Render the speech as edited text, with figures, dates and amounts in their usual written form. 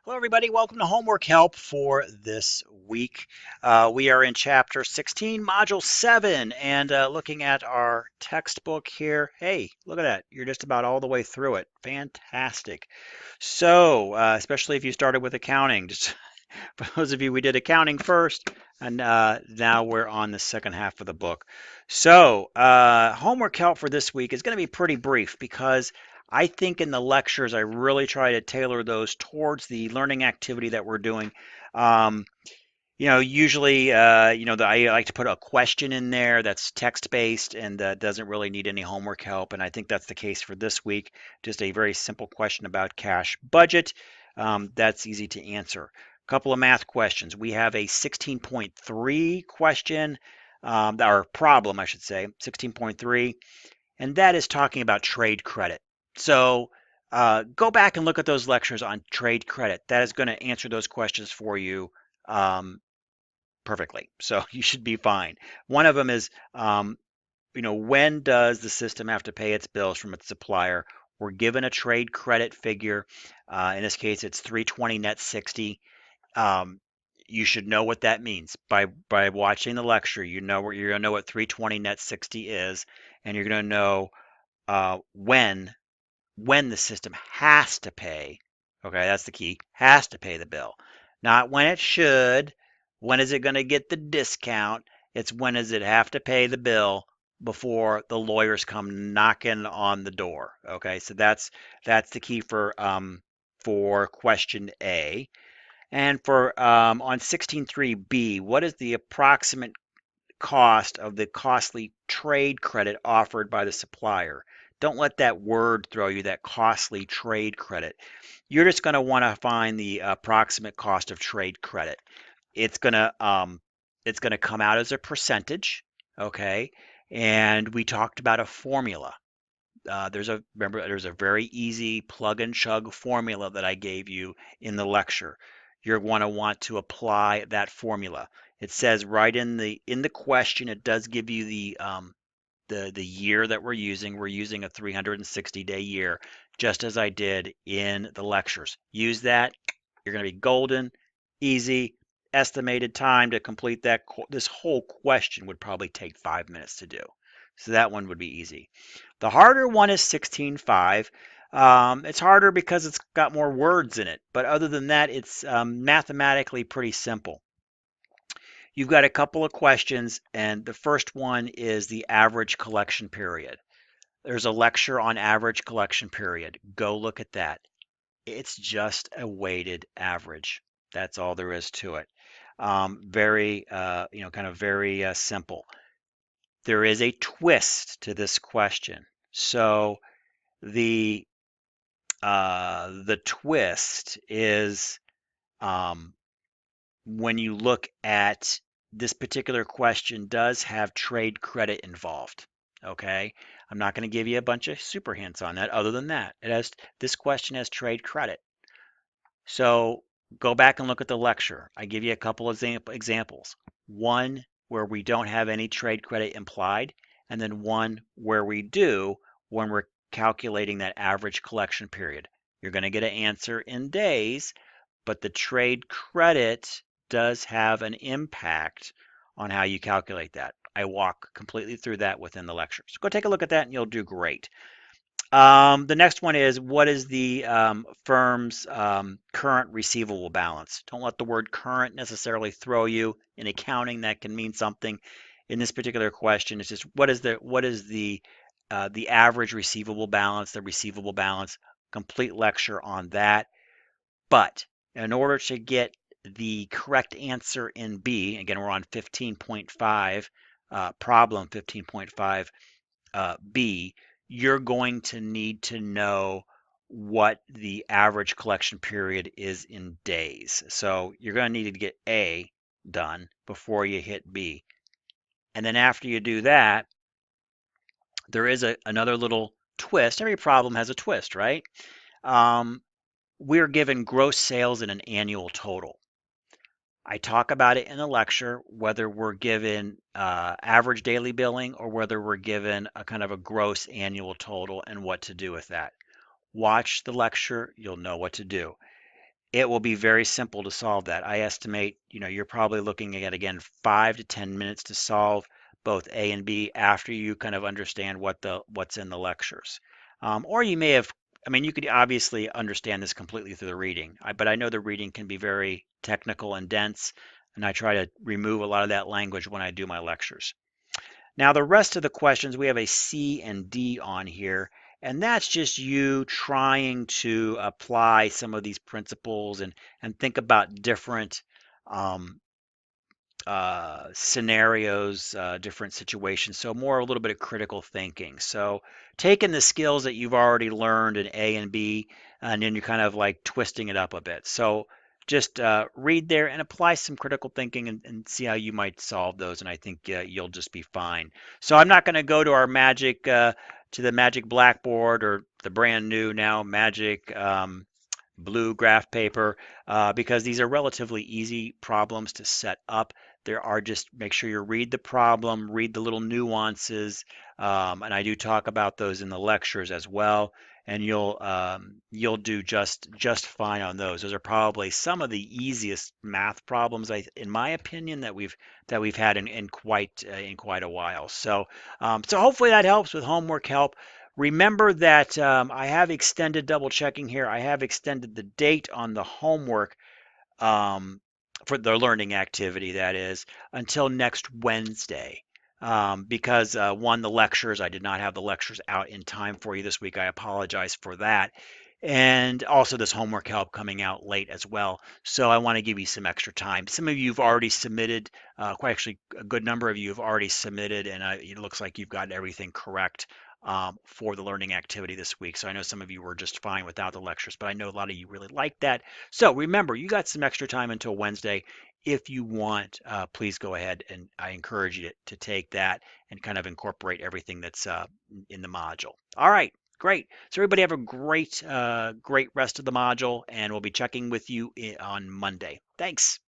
Hello, everybody. Welcome to Homework Help for this week. We are in Chapter 16, Module 7, and looking at our textbook here. Hey, look at that. You're just about all the way through it. Fantastic. So, especially if you started with accounting, just for those of you, we did accounting first, and now we're on the second half of the book. So, homework help for this week is going to be pretty brief because I think in the lectures I really try to tailor those towards the learning activity that we're doing. Um, usually, I like to put a question in there that's text-based and doesn't really need any homework help, and I think that's the case for this week. Just a very simple question about cash budget. That's easy to answer. A couple of math questions. We have a 16.3 question, or problem, I should say, 16.3, and that is talking about trade credit. So go back and look at those lectures on trade credit. That is going to answer those questions for you. Um, perfectly. So you should be fine. One of them is, when does the system have to pay its bills from its supplier? We're given a trade credit figure. In this case, it's 320 net 60. Um, you should know what that means by watching the lecture. You're gonna know what 320 net 60 is, and you're gonna know when the system has to pay. Okay, that's the key. Has to pay the bill, not when it should. When is it going to get the discount? It's when does it have to pay the bill before the lawyers come knocking on the door. Okay, so that's the key for question A. And for on 16.3b, what is the approximate cost of the costly trade credit offered by the supplier? Don't let that word throw you, that costly trade credit. You're just going to want to find the approximate cost of trade credit. It's going to come out as a percentage, okay? And we talked about a formula. There's a very easy plug and chug formula that I gave you in the lecture. You're going to want to apply that formula. It says right in the question, it does give you the year that we're using. We're using a 360-day year, just as I did in the lectures. Use that. You're going to be golden, easy. Estimated time to complete this whole question would probably take 5 minutes to do. So that one would be easy. The harder one is 16.5. It's harder because it's got more words in it, but other than that, it's mathematically pretty simple. You've got a couple of questions, and the first one is the average collection period. There's a lecture on average collection period. Go look at that. It's just a weighted average. That's all there is to it. Very, kind of very simple. There is a twist to this question. So the the twist is um, when you look at this particular question does have trade credit involved. Okay, I'm not going to give you a bunch of super hints on that. Other than that, this question has trade credit. So go back and look at the lecture. I give you a couple of examples. One where we don't have any trade credit implied, and then one where we do when we're calculating that average collection period. You're going to get an answer in days, but the trade credit does have an impact on how you calculate that. I walk completely through that within the lecture. So go take a look at that and you'll do great. The next one is what is the firm's current receivable balance? Don't let the word current necessarily throw you. In accounting, that can mean something. In this particular question, it's just what is the average receivable balance, the receivable balance. Complete lecture on that. But in order to get the correct answer in B, again, we're on 15.5, problem 15.5 B, you're going to need to know what the average collection period is in days. So you're going to need to get A done before you hit B. And then after you do that, there is another little twist. Every problem has a twist, right? Um, we're given gross sales in an annual total. I talk about it in the lecture, whether we're given average daily billing or whether we're given a kind of a gross annual total and what to do with that. Watch the lecture, you'll know what to do. it will be very simple to solve that. I estimate, you're probably looking at, again, 5 to 10 minutes to solve both A and B after you kind of understand what's in the lectures. Or you may have, I mean, you could obviously understand this completely through the reading, but I know the reading can be very technical and dense, and I try to remove a lot of that language when I do my lectures. Now, the rest of the questions, we have a C and D on here, and that's just you trying to apply some of these principles and think about different um, scenarios, different situations. So more a little bit of critical thinking. So taking the skills that you've already learned in A and B, and then you're kind of like twisting it up a bit. So just read there and apply some critical thinking and see how you might solve those. And I think you'll just be fine. So I'm not going to go to our magic to the magic blackboard or the brand new now magic. Blue graph paper because these are relatively easy problems to set up. There are just make sure you read the problem, read the little nuances, and I do talk about those in the lectures as well. And you'll do just fine on those. Those are probably some of the easiest math problems, in my opinion, that we've had in quite a while. So hopefully that helps with homework help. Remember that I have extended, double checking here, I have extended the date on the homework um, for the learning activity, that is, until next Wednesday. Because one, the lectures, I did not have the lectures out in time for you this week. I apologize for that. And also this homework help coming out late as well. So I want to give you some extra time. Some of you have already submitted, quite actually a good number of you have already submitted, and it looks like you've got everything correct for the learning activity this week. So I know some of you were just fine without the lectures, but I know a lot of you really like that. So remember, you got some extra time until Wednesday. If you want, please go ahead, and I encourage you to take that and kind of incorporate everything that's in the module. All right, great. So everybody have a great rest of the module, and we'll be checking with you on Monday. Thanks.